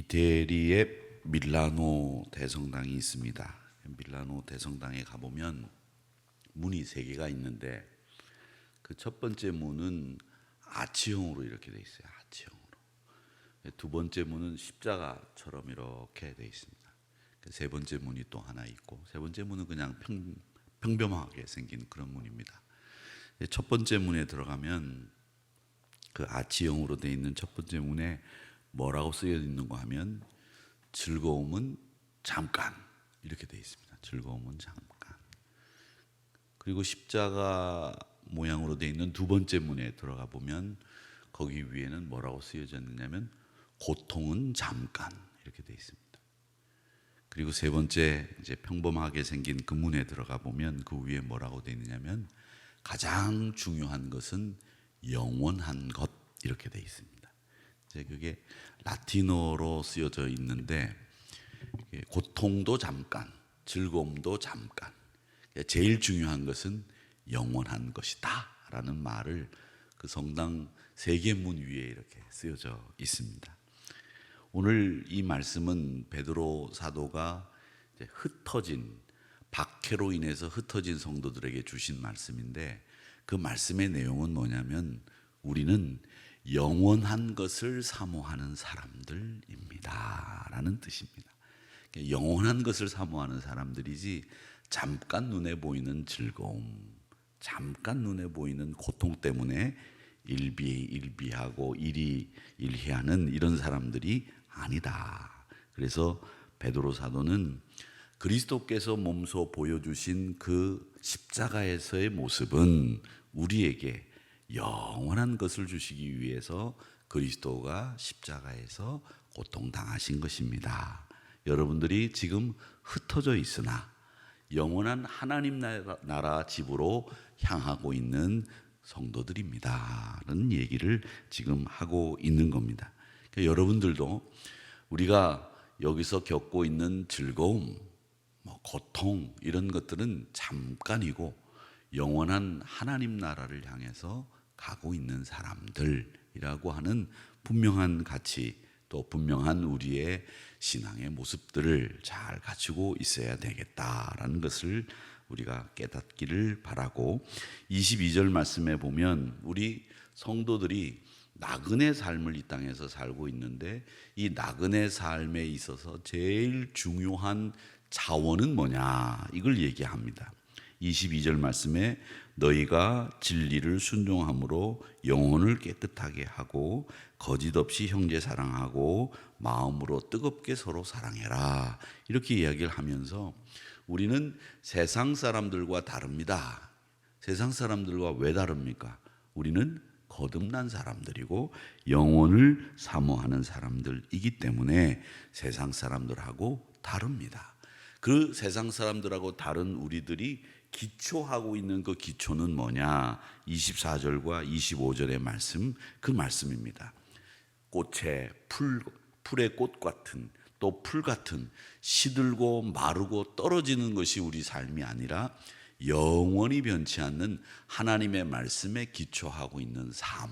이태리에 밀라노 대성당이 있습니다. 밀라노 대성당에 가보면 문이 세 개가 있는데 그 첫 번째 문은 아치형으로 이렇게 돼 있어요. 아치형으로. 두 번째 문은 십자가처럼 이렇게 돼 있습니다. 세 번째 문이 또 하나 있고 세 번째 문은 그냥 평범하게 생긴 그런 문입니다. 첫 번째 문에 들어가면 그 아치형으로 돼 있는 첫 번째 문에 뭐라고 쓰여 있는가 하면 즐거움은 잠깐 이렇게 돼 있습니다. 즐거움은 잠깐. 그리고 십자가 모양으로 돼 있는 두 번째 문에 들어가 보면 거기 위에는 뭐라고 쓰여져 있느냐면 고통은 잠깐 이렇게 돼 있습니다. 그리고 세 번째 이제 평범하게 생긴 그 문에 들어가 보면 그 위에 뭐라고 돼 있느냐면 가장 중요한 것은 영원한 것 이렇게 돼 있습니다. 이제 그게 라틴어로 쓰여져 있는데 고통도 잠깐, 즐거움도 잠깐. 제일 중요한 것은 영원한 것이다 라는 말을 그 성당 세 개 문 위에 이렇게 쓰여져 있습니다. 오늘 이 말씀은 베드로 사도가 흩어진 박해로 인해서 흩어진 성도들에게 주신 말씀인데 그 말씀의 내용은 뭐냐면 우리는 영원한 것을 사모하는 사람들입니다 라는 뜻입니다. 영원한 것을 사모하는 사람들이지 잠깐 눈에 보이는 즐거움, 잠깐 눈에 보이는 고통 때문에 일비하고 일희하는 이런 사람들이 아니다. 그래서 베드로 사도는 그리스도께서 몸소 보여주신 그 십자가에서의 모습은 우리에게 영원한 것을 주시기 위해서 그리스도가 십자가에서 고통당하신 것입니다. 여러분들이 지금 흩어져 있으나 영원한 하나님 나라 집으로 향하고 있는 성도들입니다 라는 얘기를 지금 하고 있는 겁니다. 그러니까 여러분들도 우리가 여기서 겪고 있는 즐거움, 고통 이런 것들은 잠깐이고 영원한 하나님 나라를 향해서 가고 있는 사람들이라고 하는 분명한 가치 또 분명한 우리의 신앙의 모습들을 잘 갖추고 있어야 되겠다라는 것을 우리가 깨닫기를 바라고 22절 말씀에 보면 우리 성도들이 나그네 삶을 이 땅에서 살고 있는데 이 나그네 삶에 있어서 제일 중요한 자원은 뭐냐 이걸 얘기합니다. 22절 말씀에 너희가 진리를 순종함으로 영혼을 깨끗하게 하고 거짓 없이 형제 사랑하고 마음으로 뜨겁게 서로 사랑해라 이렇게 이야기를 하면서 우리는 세상 사람들과 다릅니다. 세상 사람들과 왜 다릅니까? 우리는 거듭난 사람들이고 영혼을 사모하는 사람들이기 때문에 세상 사람들하고 다릅니다. 그 세상 사람들하고 다른 우리들이 기초하고 있는 그 기초는 뭐냐? 24절과 25절의 말씀, 그 말씀입니다. 꽃에 풀의 꽃 같은 또 풀 같은 시들고 마르고 떨어지는 것이 우리 삶이 아니라 영원히 변치 않는 하나님의 말씀에 기초하고 있는 삶,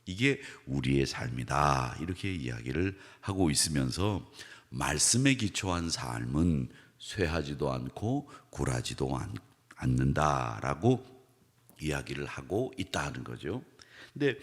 이게 우리의 삶이다 이렇게 이야기를 하고 있으면서 말씀에 기초한 삶은 쇠하지도 않고 굴하지도 않는다라고 이야기를 하고 있다는 거죠. 근데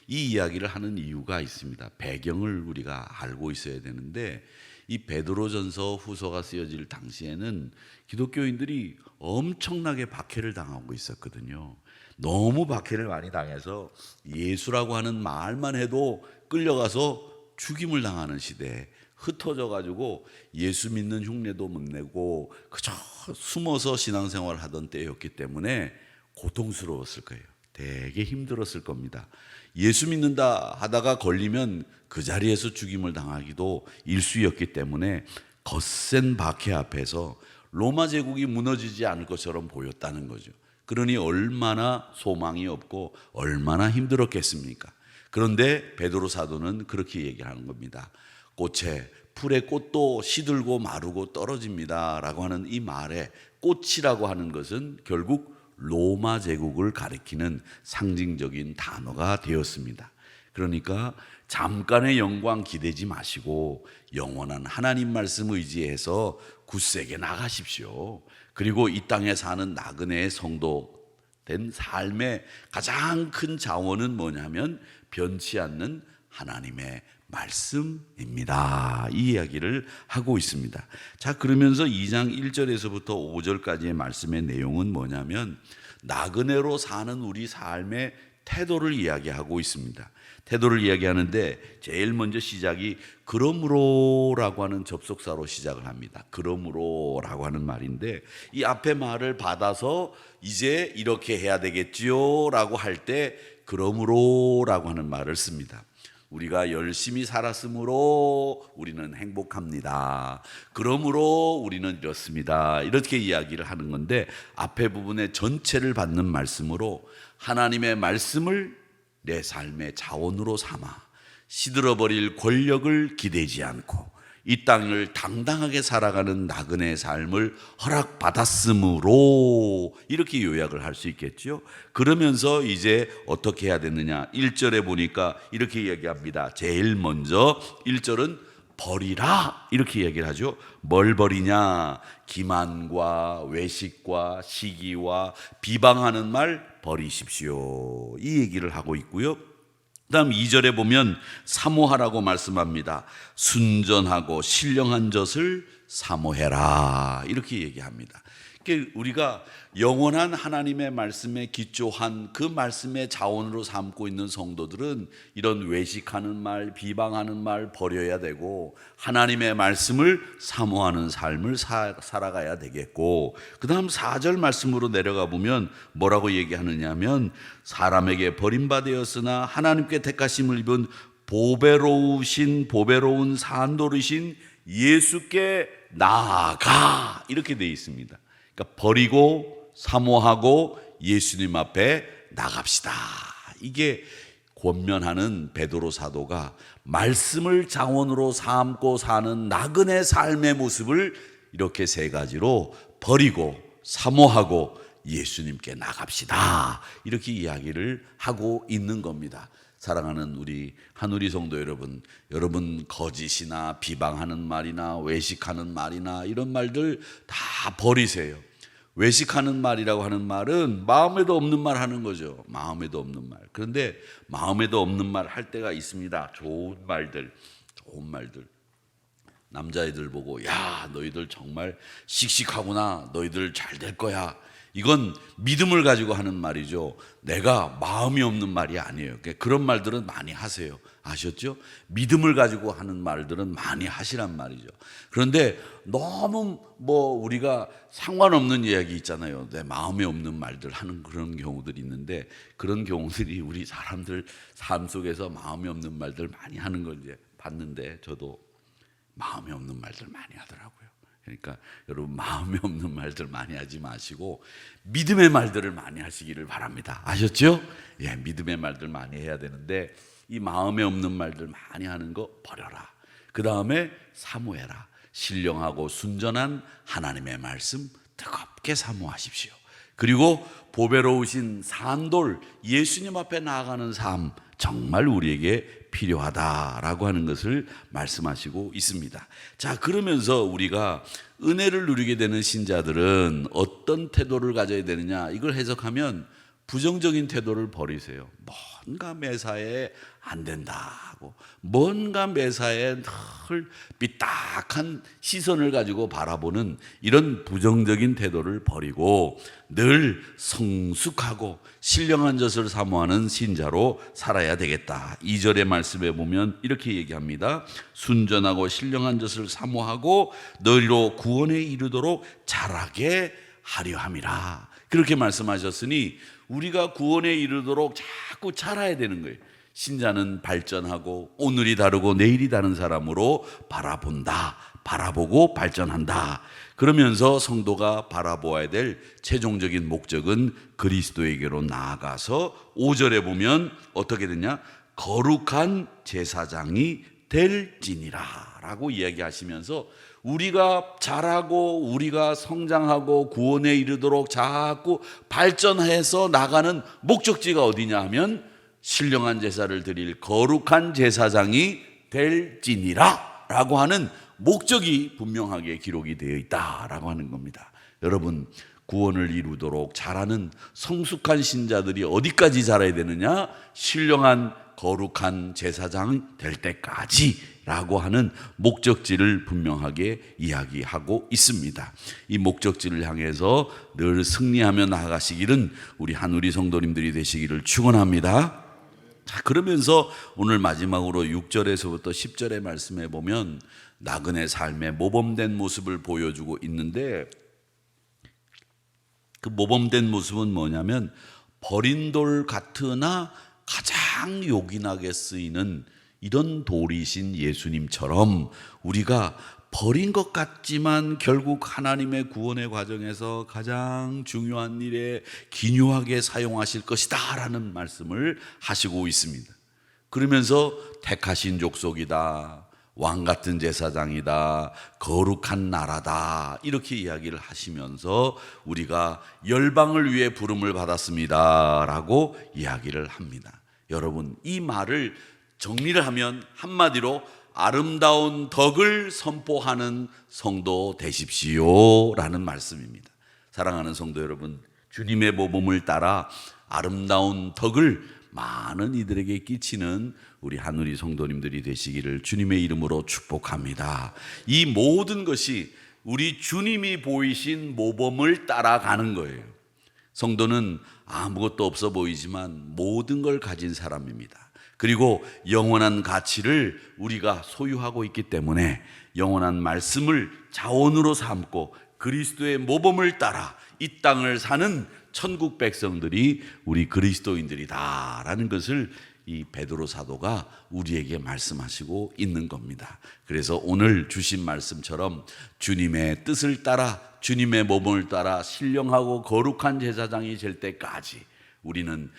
이 이야기를 하는 이유가 있습니다. 배경을 우리가 알고 있어야 되는데 이 베드로전서 후서가 쓰여질 당시에는 기독교인들이 엄청나게 박해를 당하고 있었거든요. 너무 박해를 많이 당해서 예수라고 하는 말만 해도 끌려가서 죽임을 당하는 시대에 흩어져 가지고 예수 믿는 흉내도 못 내고 그저 숨어서 신앙생활을 하던 때였기 때문에 고통스러웠을 거예요. 되게 힘들었을 겁니다. 예수 믿는다 하다가 걸리면 그 자리에서 죽임을 당하기도 일쑤였기 때문에 거센 박해 앞에서 로마 제국이 무너지지 않을 것처럼 보였다는 거죠. 그러니 얼마나 소망이 없고 얼마나 힘들었겠습니까? 그런데 베드로 사도는 그렇게 얘기하는 겁니다. 풀의 꽃도 시들고 마르고 떨어집니다 라고 하는 이 말에 꽃이라고 하는 것은 결국 로마 제국을 가리키는 상징적인 단어가 되었습니다. 그러니까 잠깐의 영광 기대지 마시고 영원한 하나님 말씀 의지해서 굳세게 나가십시오. 그리고 이 땅에 사는 나그네의 성도 된 삶의 가장 큰 자원은 뭐냐면 변치 않는 하나님의 말씀입니다. 이 이야기를 하고 있습니다. 자, 그러면서 2장 1절에서부터 5절까지의 말씀의 내용은 뭐냐면 나그네로 사는 우리 삶의 태도를 이야기하고 있습니다. 태도를 이야기하는데 제일 먼저 시작이 그러므로라고 하는 접속사로 시작을 합니다. 그러므로라고 하는 말인데 이 앞에 말을 받아서 이제 이렇게 해야 되겠지요 라고 할 때 그러므로라고 하는 말을 씁니다. 우리가 열심히 살았으므로 우리는 행복합니다. 그러므로 우리는 이렇습니다. 이렇게 이야기를 하는 건데 앞에 부분의 전체를 받는 말씀으로 하나님의 말씀을 내 삶의 자원으로 삼아 시들어버릴 권력을 기대지 않고 이 땅을 당당하게 살아가는 나그네의 삶을 허락받았으므로 이렇게 요약을 할 수 있겠죠. 그러면서 이제 어떻게 해야 되느냐 1절에 보니까 이렇게 이야기합니다. 제일 먼저 1절은 버리라 이렇게 얘기를 하죠. 뭘 버리냐? 기만과 외식과 시기와 비방하는 말 버리십시오. 이 얘기를 하고 있고요. 그다음 2절에 보면 사모하라고 말씀합니다. 순전하고 신령한 젖을 사모해라 이렇게 얘기합니다. 그러니까 우리가 영원한 하나님의 말씀에 기초한 그 말씀의 자원으로 삼고 있는 성도들은 이런 외식하는 말, 비방하는 말 버려야 되고 하나님의 말씀을 사모하는 삶을 살아가야 되겠고, 그 다음 4절 말씀으로 내려가 보면 뭐라고 얘기하느냐 하면 사람에게 버림받았으나 하나님께 택하심을 입은 보배로운 산돌이신 예수께 나아가 이렇게 되어 있습니다. 그러니까 버리고 사모하고 예수님 앞에 나갑시다. 이게 권면하는 베드로 사도가 말씀을 자원으로 삼고 사는 나그네 삶의 모습을 이렇게 세 가지로 버리고 사모하고 예수님께 나갑시다. 이렇게 이야기를 하고 있는 겁니다. 사랑하는 우리 한우리 성도 여러분, 여러분 거짓이나 비방하는 말이나 외식하는 말이나 이런 말들 다 버리세요. 외식하는 말이라고 하는 말은 마음에도 없는 말 하는 거죠. 마음에도 없는 말. 그런데 마음에도 없는 말 할 때가 있습니다. 좋은 말들. 남자애들 보고 야 너희들 정말 씩씩하구나. 너희들 잘 될 거야. 이건 믿음을 가지고 하는 말이죠. 내가 마음이 없는 말이 아니에요. 그런 말들은 많이 하세요. 아셨죠? 믿음을 가지고 하는 말들은 많이 하시란 말이죠. 그런데 너무 우리가 상관없는 이야기 있잖아요. 내 마음에 없는 말들 하는 그런 경우들이 있는데 그런 경우들이 우리 사람들 삶 속에서 마음에 없는 말들 많이 하는 걸 이제 봤는데 저도 마음에 없는 말들 많이 하더라고요. 그러니까 여러분 마음에 없는 말들 많이 하지 마시고 믿음의 말들을 많이 하시기를 바랍니다. 아셨죠? 예, 믿음의 말들 많이 해야 되는데 이 마음에 없는 말들 많이 하는 거 버려라. 그 다음에 사모해라. 신령하고 순전한 하나님의 말씀 뜨겁게 사모하십시오. 그리고 보배로우신 산돌 예수님 앞에 나아가는 삶 정말 우리에게 필요하다라고 하는 것을 말씀하시고 있습니다. 자, 그러면서 우리가 은혜를 누리게 되는 신자들은 어떤 태도를 가져야 되느냐, 이걸 해석하면 부정적인 태도를 버리세요. 뭔가 매사에 안 된다고, 뭔가 매사에 늘 삐딱한 시선을 가지고 바라보는 이런 부정적인 태도를 버리고 늘 성숙하고 신령한 젖을 사모하는 신자로 살아야 되겠다. 2절의 말씀에 보면 이렇게 얘기합니다. 순전하고 신령한 젖을 사모하고 너희로 구원에 이르도록 자라게 하려 함이라. 그렇게 말씀하셨으니 우리가 구원에 이르도록 자꾸 자라야 되는 거예요. 신자는 발전하고 오늘이 다르고 내일이 다른 사람으로 바라본다. 바라보고 발전한다. 그러면서 성도가 바라보아야 될 최종적인 목적은 그리스도에게로 나아가서 5절에 보면 어떻게 되냐? 거룩한 제사장이 될지니라 라고 이야기하시면서 우리가 자라고 우리가 성장하고 구원에 이르도록 자꾸 발전해서 나가는 목적지가 어디냐 하면 신령한 제사를 드릴 거룩한 제사장이 될지니라 라고 하는 목적이 분명하게 기록이 되어 있다라고 하는 겁니다. 여러분, 구원을 이루도록 자라는 성숙한 신자들이 어디까지 자라야 되느냐? 신령한 거룩한 제사장 될 때까지라고 하는 목적지를 분명하게 이야기하고 있습니다. 이 목적지를 향해서 늘 승리하며 나아가시기를 우리 한우리 성도님들이 되시기를 축원합니다. 자, 그러면서 오늘 마지막으로 6절에서부터 10절의 말씀에 보면 나그네 삶의 모범된 모습을 보여주고 있는데, 그 모범된 모습은 뭐냐면 버린 돌 같으나 가장 요긴하게 쓰이는 이런 돌이신 예수님처럼 우리가 버린 것 같지만 결국 하나님의 구원의 과정에서 가장 중요한 일에 기묘하게 사용하실 것이다 라는 말씀을 하시고 있습니다. 그러면서 택하신 족속이다, 왕 같은 제사장이다, 거룩한 나라다, 이렇게 이야기를 하시면서 우리가 열방을 위해 부름을 받았습니다 라고 이야기를 합니다. 여러분, 이 말을 정리를 하면 한마디로 아름다운 덕을 선포하는 성도 되십시오 라는 말씀입니다. 사랑하는 성도 여러분, 주님의 모범을 따라 아름다운 덕을 많은 이들에게 끼치는 우리 한우리 성도님들이 되시기를 주님의 이름으로 축복합니다. 이 모든 것이 우리 주님이 보이신 모범을 따라가는 거예요. 성도는 아무것도 없어 보이지만 모든 걸 가진 사람입니다. 그리고 영원한 가치를 우리가 소유하고 있기 때문에 영원한 말씀을 자원으로 삼고 그리스도의 모범을 따라 이 땅을 사는 천국 백성들이 우리 그리스도인들이다라는 것을 이 베드로 사도가 우리에게 말씀하시고 있는 겁니다. 그래서 오늘 주신 말씀처럼 주님의 뜻을 따라 주님의 모범을 따라 신령하고 거룩한 제사장이 될 때까지 우리는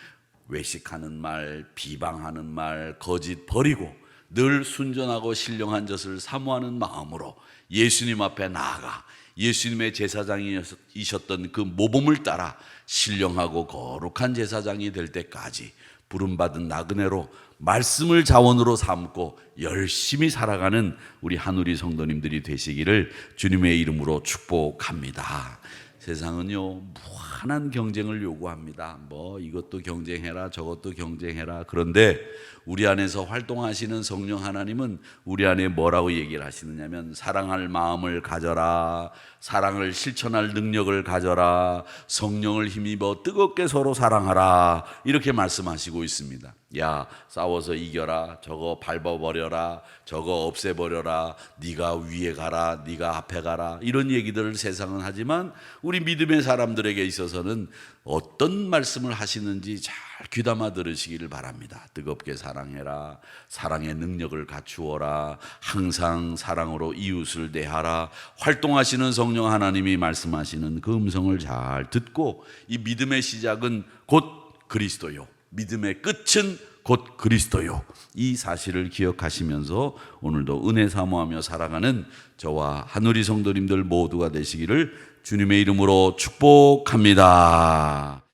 외식하는 말, 비방하는 말, 거짓 버리고 늘 순전하고 신령한 젖을 사모하는 마음으로 예수님 앞에 나아가 예수님의 제사장이셨던 그 모범을 따라 신령하고 거룩한 제사장이 될 때까지 부름받은 나그네로 말씀을 자원으로 삼고 열심히 살아가는 우리 한우리 성도님들이 되시기를 주님의 이름으로 축복합니다. 세상은요, 무한한 경쟁을 요구합니다. 뭐 이것도 경쟁해라, 저것도 경쟁해라. 그런데 우리 안에서 활동하시는 성령 하나님은 우리 안에 뭐라고 얘기를 하시느냐면 사랑할 마음을 가져라, 사랑을 실천할 능력을 가져라, 성령을 힘입어 뜨겁게 서로 사랑하라, 이렇게 말씀하시고 있습니다. 야, 싸워서 이겨라, 저거 밟아버려라, 저거 없애버려라, 네가 위에 가라, 네가 앞에 가라, 이런 얘기들을 세상은 하지만 우리 믿음의 사람들에게 있어서는 어떤 말씀을 하시는지 잘 귀담아 들으시기를 바랍니다. 뜨겁게 사랑해라, 사랑의 능력을 갖추어라, 항상 사랑으로 이웃을 대하라. 활동하시는 성령 하나님이 말씀하시는 그 음성을 잘 듣고 이 믿음의 시작은 곧 그리스도요, 믿음의 끝은 곧 그리스도요, 이 사실을 기억하시면서 오늘도 은혜 사모하며 살아가는 저와 한우리 성도님들 모두가 되시기를 주님의 이름으로 축복합니다.